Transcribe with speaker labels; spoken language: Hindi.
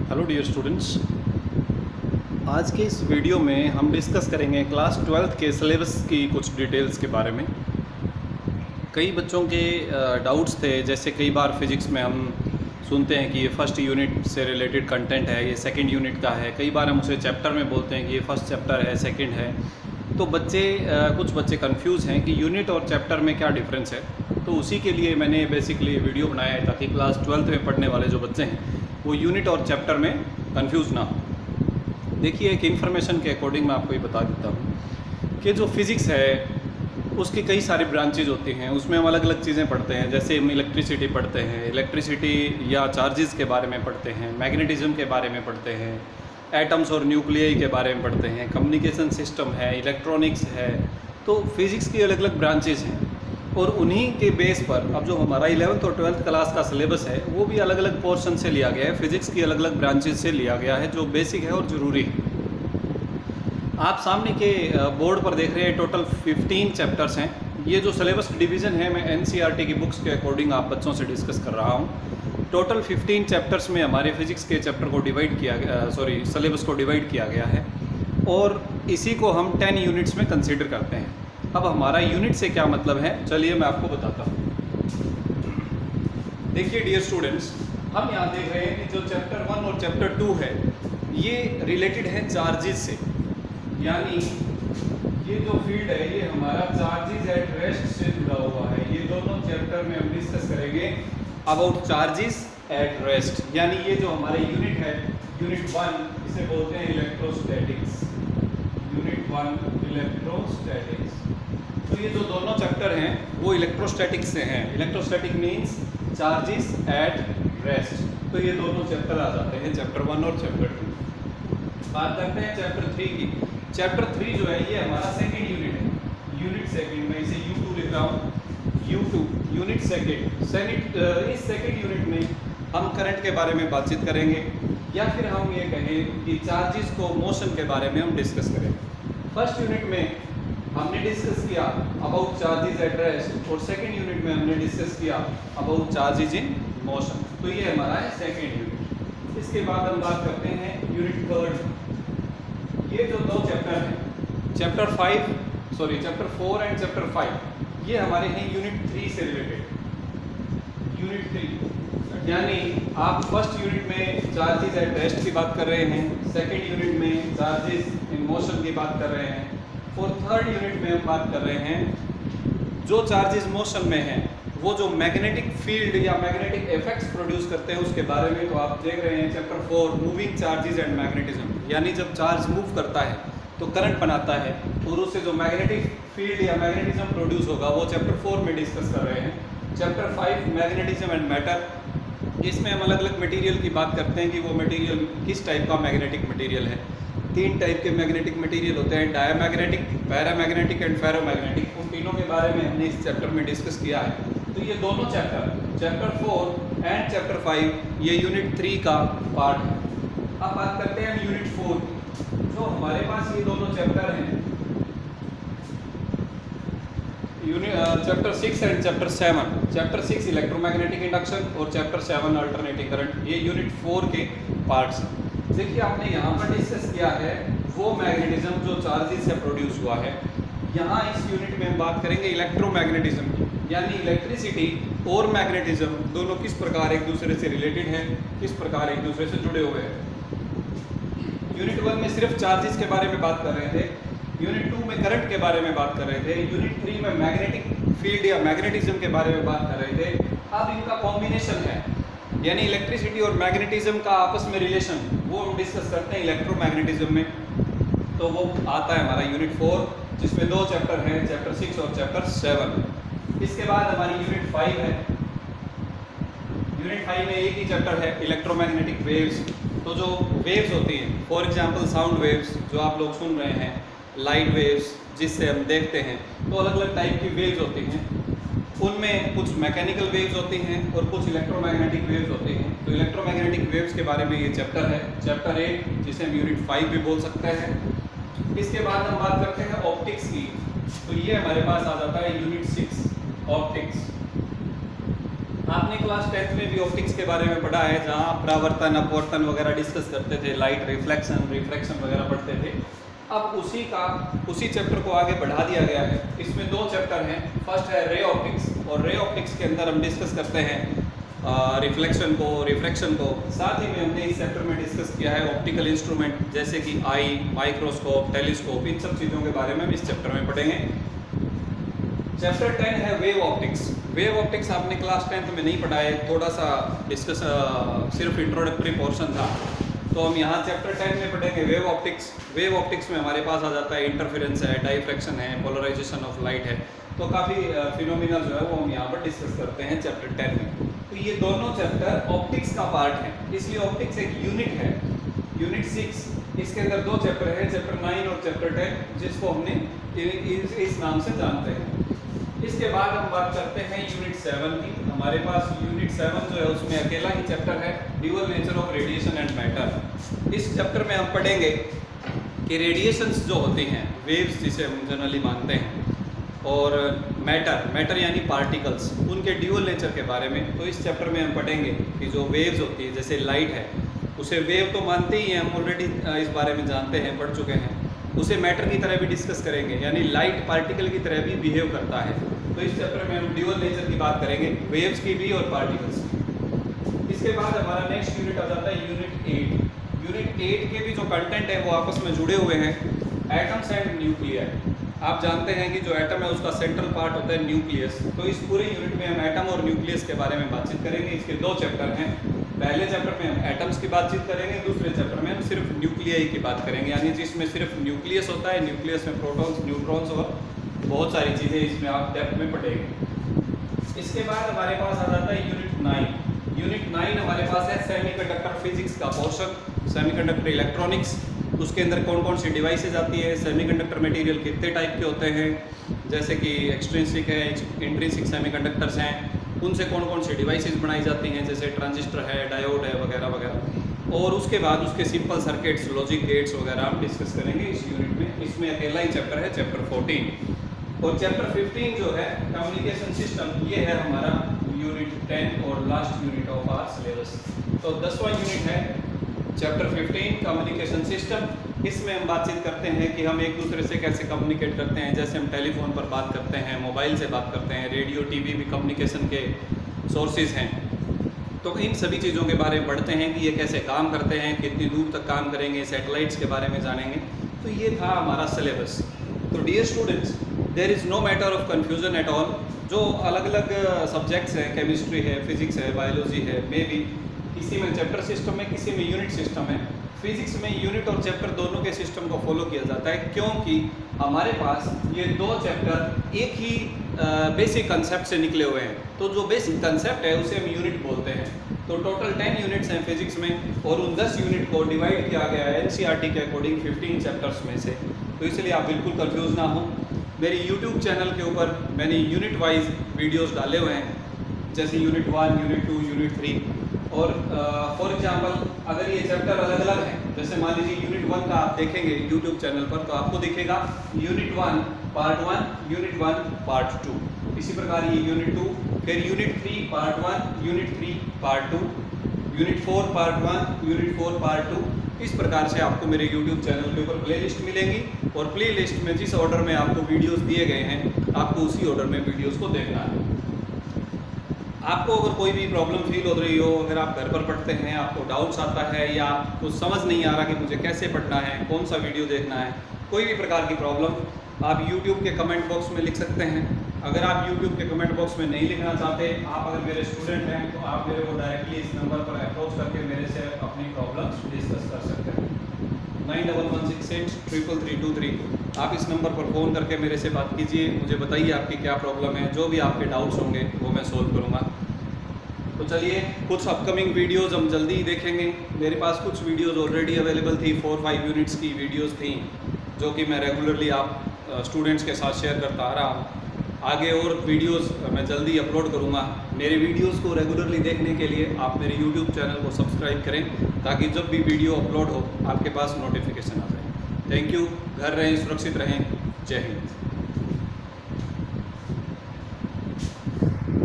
Speaker 1: हेलो डियर स्टूडेंट्स, आज के इस वीडियो में हम डिस्कस करेंगे क्लास 12th के सिलेबस की कुछ डिटेल्स के बारे में। कई बच्चों के डाउट्स थे, जैसे कई बार फिज़िक्स में हम सुनते हैं कि ये फर्स्ट यूनिट से रिलेटेड कंटेंट है, ये सेकंड यूनिट का है। कई बार हम उसे चैप्टर में बोलते हैं कि ये फर्स्ट चैप्टर है, सेकंड है। तो कुछ बच्चे कंफ्यूज हैं कि यूनिट और चैप्टर में क्या डिफरेंस है। तो उसी के लिए मैंने बेसिकली वीडियो बनाया है ताकि क्लास 12th में पढ़ने वाले जो बच्चे हैं वो यूनिट और चैप्टर में कंफ्यूज ना हो। देखिए, एक इन्फॉर्मेशन के अकॉर्डिंग मैं आपको ये बता देता हूँ कि जो फिज़िक्स है उसकी कई सारी ब्रांचेज होती हैं। उसमें हम अलग अलग चीज़ें पढ़ते हैं, जैसे हम इलेक्ट्रिसिटी पढ़ते हैं, इलेक्ट्रिसिटी या चार्जेस के बारे में पढ़ते हैं, मैग्नेटिज्म के बारे में पढ़ते हैं, एटम्स और न्यूक्लियाई के बारे में पढ़ते हैं, कम्युनिकेशन सिस्टम है, इलेक्ट्रॉनिक्स है। तो फिज़िक्स की अलग अलग ब्रांचेज हैं और उन्हीं के बेस पर अब जो हमारा 11th और 12th क्लास का सिलेबस है वो भी अलग अलग पोर्शन से लिया गया है, फिज़िक्स की अलग अलग ब्रांचेज से लिया गया है, जो बेसिक है और ज़रूरी है। आप सामने के बोर्ड पर देख रहे हैं टोटल 15 चैप्टर्स हैं। ये जो सिलेबस डिवीज़न है मैं NCERT की बुक्स के अकॉर्डिंग आप बच्चों से डिस्कस कर रहा हूँ। टोटल 15 चैप्टर्स में हमारे फिज़िक्स के चैप्टर को डिवाइड किया गया, सिलेबस को डिवाइड किया गया है और इसी को हम 10 यूनिट्स में कंसिडर करते हैं। अब हमारा यूनिट से क्या मतलब है, चलिए मैं आपको बताता हूँ। देखिए डियर स्टूडेंट्स, हम यहाँ देख रहे हैं कि जो चैप्टर 1 और चैप्टर 2 है ये रिलेटेड है चार्जेस से, यानी ये जो फील्ड है ये हमारा चार्जेस एट रेस्ट से जुड़ा हुआ है। ये दोनों चैप्टर में हम डिस्कस करेंगे अबाउट चार्जेस एट रेस्ट, यानी ये जो हमारे यूनिट है, यूनिट 1 इसे बोलते हैं इलेक्ट्रोस्टैटिक्स। Unit 1 electrostatics. तो ये जो दोनों चैप्टर हैं वो इलेक्ट्रोस्टैटिक्स से हैं। Electrostatic means charges at rest. तो ये दोनों चैप्टर आ जाते हैं, चैप्टर 1 और चैप्टर 2। बात करते हैं चैप्टर 3 की। चैप्टर 3 जो है ये हमारा सेकंड यूनिट है। यूनिट सेकंड में इसे U2 लिख रहा हूँ, U2 यूनिट सेकंड। इस सेकंड यूनिट में हम करंट के बारे में बातचीत करेंगे, या फिर हम ये कहें कि चार्जेस को मोशन के बारे में हम डिस्कस करेंगे। फर्स्ट यूनिट में हमने डिस्कस किया अबाउट चार्जेस एट रेस्ट और सेकंड यूनिट में हमने डिस्कस किया अबाउट चार्जेस इन मोशन। तो ये हमारा है सेकंड यूनिट। इसके बाद हम बात करते हैं यूनिट थर्ड। ये जो दो चैप्टर हैं, चैप्टर 4 एंड चैप्टर 5, ये हमारे हैं यूनिट 3 से रिलेटेड। यूनिट 3 यानी आप फर्स्ट यूनिट में चार्जेस एट रेस्ट की बात कर रहे हैं, सेकंड यूनिट में चार्जेस इन मोशन की बात कर रहे हैं और थर्ड यूनिट में हम बात कर रहे हैं जो चार्जेस मोशन में हैं वो जो मैग्नेटिक फील्ड या मैग्नेटिक इफेक्ट्स प्रोड्यूस करते हैं उसके बारे में। तो आप देख रहे हैं chapter 4 moving charges and magnetism, यानी जब चार्ज मूव करता है तो करंट बनाता है और उससे जो मैग्नेटिक फील्ड या मैग्नेटिज्म प्रोड्यूस होगा वो चैप्टर 4 में डिस्कस कर रहे हैं। चैप्टर 5 मैग्नेटिज्म एंड मैटर, इसमें हम अलग अलग मटेरियल की बात करते हैं कि वो मटेरियल किस टाइप का मैग्नेटिक मटेरियल है। 3 टाइप के मैग्नेटिक मटेरियल होते हैं, डायमैग्नेटिक, पैरामैग्नेटिक एंड फेरोमैग्नेटिक। उन तीनों के बारे में हमने इस चैप्टर में डिस्कस किया है। तो ये दोनों चैप्टर 4 एंड चैप्टर 5 ये यूनिट 3 का पार्ट है। अब बात करते हैं यूनिट 4। जो हमारे पास ये दोनों चैप्टर हैं, chapter 6 and chapter 7। Chapter 6 electromagnetic induction और चैप्टर 7 अल्टरनेटिंग करंट, ये यूनिट 4 के पार्ट्स हैं। देखिए, आपने यहाँ पर डिस्कस किया है वो मैग्नेटिज्म जो चार्जेस से प्रोड्यूस हुआ है। यहाँ इस यूनिट में हम बात करेंगे इलेक्ट्रोमैग्नेटिज्म की, यानी इलेक्ट्रिसिटी और मैग्नेटिज्म दोनों किस प्रकार एक दूसरे से रिलेटेड हैं, किस प्रकार एक दूसरे से जुड़े हुए हैं। यूनिट 1 में सिर्फ चार्जेस के बारे में बात कर रहे थे, यूनिट 2 में करंट के बारे में बात कर रहे थे, यूनिट 3 में मैग्नेटिक फील्ड या मैग्नेटिज्म के बारे में बात कर रहे थे। अब इनका कॉम्बिनेशन है, यानी इलेक्ट्रिसिटी और मैग्नेटिज्म का आपस में रिलेशन, वो हम डिस्कस करते हैं इलेक्ट्रोमैग्नेटिज्म में। तो वो आता है हमारा यूनिट 4, जिसमें 2 चैप्टर हैं, चैप्टर 6 और चैप्टर 7। इसके बाद हमारी यूनिट 5 है। यूनिट 5 में एक ही चैप्टर है, इलेक्ट्रोमैग्नेटिक वेव्स। तो जो वेव्स होती हैं, फॉर एग्जांपल साउंड वेव्स जो आप लोग सुन रहे हैं, लाइट वेव्स जिससे हम देखते हैं, तो अलग अलग टाइप की वेव्स होती हैं। उनमें कुछ मैकेनिकल वेव्स होती हैं और कुछ इलेक्ट्रोमैग्नेटिक वेव्स होती हैं। तो इलेक्ट्रोमैग्नेटिक वेव्स के बारे में ये चैप्टर है, चैप्टर 8, जिसे हम यूनिट 5 भी बोल सकते हैं। इसके बाद हम बात करते हैं ऑप्टिक्स की। तो ये हमारे पास आ जाता है यूनिट 6 ऑप्टिक्स। आपने क्लास 10th में भी ऑप्टिक्स के बारे में पढ़ा है, जहाँ परावर्तन अपवर्तन वगैरह डिस्कस करते थे, लाइट रिफ्लेक्शन रिफ्रैक्शन वगैरह पढ़ते थे। अब उसी चैप्टर को आगे बढ़ा दिया गया है। इसमें 2 चैप्टर हैं। फर्स्ट है रे ऑप्टिक्स, और रे ऑप्टिक्स के अंदर हम डिस्कस करते हैं रिफ्लेक्शन को, रिफ्रैक्शन को। साथ ही में हमने इस चैप्टर में डिस्कस किया है ऑप्टिकल इंस्ट्रूमेंट जैसे कि आई, माइक्रोस्कोप, टेलीस्कोप, इन सब चीज़ों के बारे में हम इस चैप्टर में पढ़ेंगे। चैप्टर 10 है वेव ऑप्टिक्स। वेव ऑप्टिक्स आपने क्लास 10th में नहीं पढ़ा है, थोड़ा सा डिस्कस सिर्फ इंट्रोडक्टरी पोर्शन था, तो हम यहाँ चैप्टर 10 में पढ़ेंगे वेव ऑप्टिक्स। वेव ऑप्टिक्स में हमारे पास आ जाता है इंटरफेरेंस है, डाइफ्रैक्शन है, पोलराइजेशन ऑफ लाइट है, तो काफ़ी फिनोमिना जो है वो हम यहाँ पर डिस्कस करते हैं चैप्टर 10 में। तो ये दोनों चैप्टर ऑप्टिक्स का पार्ट है, इसलिए ऑप्टिक्स एक यूनिट है, यूनिट 6। इसके अंदर 2 चैप्टर हैं, चैप्टर 9 और चैप्टर 10, जिसको हमने इस नाम से जानते हैं। इसके बाद हम बात करते हैं यूनिट 7 की। हमारे पास यूनिट 7 जो है उसमें अकेला ही चैप्टर है, dual nature of radiation and matter. इस चैप्टर में हम पढ़ेंगे कि रेडिएशंस जो होते हैं, वेव्स जिसे हम जनरली मानते हैं, और मैटर यानी पार्टिकल्स, उनके ड्यूअल नेचर के बारे में। तो इस चैप्टर में हम पढ़ेंगे कि जो वेव्स होती है, जैसे लाइट है, उसे वेव तो मानते ही हैं, हम ऑलरेडी इस बारे में जानते हैं, पढ़ चुके हैं। उसे मैटर की तरह भी डिस्कस करेंगे, यानी लाइट पार्टिकल की तरह भी बिहेव करता है। तो इस चैप्टर में हम ड्यूअल नेचर की बात करेंगे, वेव्स की भी और पार्टिकल्स की। इसके बाद हमारा नेक्स्ट यूनिट आ जाता है यूनिट 8। यूनिट 8 के भी जो कंटेंट है वो आपस में जुड़े हुए हैं, एटम्स एंड न्यूक्लियर। आप जानते हैं कि जो एटम है उसका सेंट्रल पार्ट होता है न्यूक्लियस। तो इस पूरे यूनिट में हम एटम और न्यूक्लियस के बारे में बातचीत करेंगे। इसके 2 चैप्टर हैं। पहले चैप्टर में हम एटम्स की बातचीत करेंगे, दूसरे चैप्टर में हम सिर्फ न्यूक्लियाई की बात करेंगे, यानी जिसमें सिर्फ न्यूक्लियस होता है, न्यूक्लियस में प्रोटॉन्स, न्यूट्रॉन्स और बहुत सारी चीज़ें इसमें आप डेप्थ में पढ़ेंगे। इसके बाद हमारे पास आ जाता है यूनिट 9। यूनिट 9 हमारे पास है सेमीकंडक्टर फिजिक्स का पोर्शन, सेमीकंडक्टर इलेक्ट्रॉनिक्स। उसके अंदर कौन कौन सी डिवाइसेज आती है, सेमीकंडक्टर मटेरियल कितने टाइप के होते हैं, जैसे कि एक्सट्रिंसिक है, इंट्रिंसिक सेमीकंडक्टर्स हैं, उनसे कौन कौन सी डिवाइसेज बनाई जाती हैं, जैसे ट्रांजिस्टर है, डायोड है, वगैरह वगैरह। और उसके बाद उसके सिंपल सर्किट्स, लॉजिक गेट्स वगैरह हम डिस्कस करेंगे इस यूनिट में। इसमें अकेला ही चैप्टर है, चैप्टर 14। और चैप्टर 15 जो है कम्युनिकेशन सिस्टम, ये है हमारा यूनिट 10 और last unit of our syllabus. तो 10वां यूनिट है चैप्टर 15 कम्युनिकेशन सिस्टम। इसमें हम बातचीत करते हैं कि हम एक दूसरे से कैसे कम्युनिकेट करते हैं, जैसे हम टेलीफोन पर बात करते हैं, मोबाइल से बात करते हैं, रेडियो टीवी भी कम्युनिकेशन के सोर्सेज हैं। तो इन सभी चीज़ों के बारे में पढ़ते हैं कि ये कैसे काम करते हैं, कितनी दूर तक काम करेंगे, सैटेलाइट्स के बारे में जानेंगे। तो ये था हमारा सिलेबस। तो dear students, there is no matter of confusion at all. जो अलग अलग सब्जेक्ट्स हैं, केमिस्ट्री है, फिजिक्स है, बायोलॉजी है, मे बी किसी में चैप्टर सिस्टम है, किसी में यूनिट सिस्टम है। फिजिक्स में यूनिट और चैप्टर दोनों के सिस्टम को फॉलो किया जाता है, क्योंकि हमारे पास ये 2 चैप्टर एक ही बेसिक कंसेप्ट से निकले हुए हैं। तो जो बेसिक कंसेप्ट है उसे हम यूनिट बोलते हैं। तो टोटल 10 यूनिट्स हैं फिजिक्स में, और उन 10 यूनिट को डिवाइड किया गया है NCERT के अकॉर्डिंग 15 चैप्टर्स में से। तो इसलिए आप बिल्कुल कंफ्यूज ना हो। मेरी यूट्यूब चैनल के ऊपर मैंने यूनिट वाइज वीडियोज़ डाले हुए हैं, जैसे यूनिट 1, यूनिट 2, यूनिट 3। और फॉर एग्जांपल अगर ये चैप्टर अलग अलग हैं, जैसे मान लीजिए यूनिट 1 का आप देखेंगे यूट्यूब चैनल पर, तो आपको दिखेगा यूनिट 1 पार्ट 1, यूनिट 1 पार्ट 2। इसी प्रकार ये यूनिट 2, फिर unit 3 part 1, unit 3 part 2, unit 4 part 1, unit 4 part 2। इस प्रकार से आपको मेरे यूट्यूब चैनल के ऊपर प्लेलिस्ट मिलेंगी, और प्लेलिस्ट में जिस ऑर्डर में आपको वीडियोस दिए गए हैं, आपको उसी ऑर्डर में वीडियोस को देखना है। आपको अगर कोई भी प्रॉब्लम फील हो रही हो, अगर आप घर पर पढ़ते हैं, आपको डाउट्स आता है, या आपको समझ नहीं आ रहा कि मुझे कैसे पढ़ना है, कौन सा वीडियो देखना है, कोई भी प्रकार की प्रॉब्लम, आप YouTube के कमेंट बॉक्स में लिख सकते हैं। अगर आप YouTube के कमेंट बॉक्स में नहीं लिखना चाहते, आप अगर मेरे स्टूडेंट हैं, तो आप मेरे को डायरेक्टली इस नंबर पर अप्रोच करके मेरे से अपनी प्रॉब्लम्स डिस्कस कर सकते हैं। 9116833323। आप इस नंबर पर फ़ोन करके मेरे से बात कीजिए, मुझे बताइए आपकी क्या प्रॉब्लम है, जो भी आपके डाउट्स होंगे वो मैं सोल्व करूँगा। तो चलिए, कुछ अपकमिंग वीडियोज़ हम जल्दी ही देखेंगे। मेरे पास कुछ वीडियोज़ ऑलरेडी अवेलेबल थी, 4-5 यूनिट्स की वीडियोज़ थी, जो कि मैं रेगुलरली आप स्टूडेंट्स के साथ शेयर करता आ रहा हूँ। आगे और वीडियोस मैं जल्दी अपलोड करूँगा। मेरे वीडियोस को रेगुलरली देखने के लिए आप मेरे यूट्यूब चैनल को सब्सक्राइब करें, ताकि जब भी वीडियो अपलोड हो आपके पास नोटिफिकेशन आ जाए। Thank you. घर रहें, सुरक्षित रहें। जय हिंद।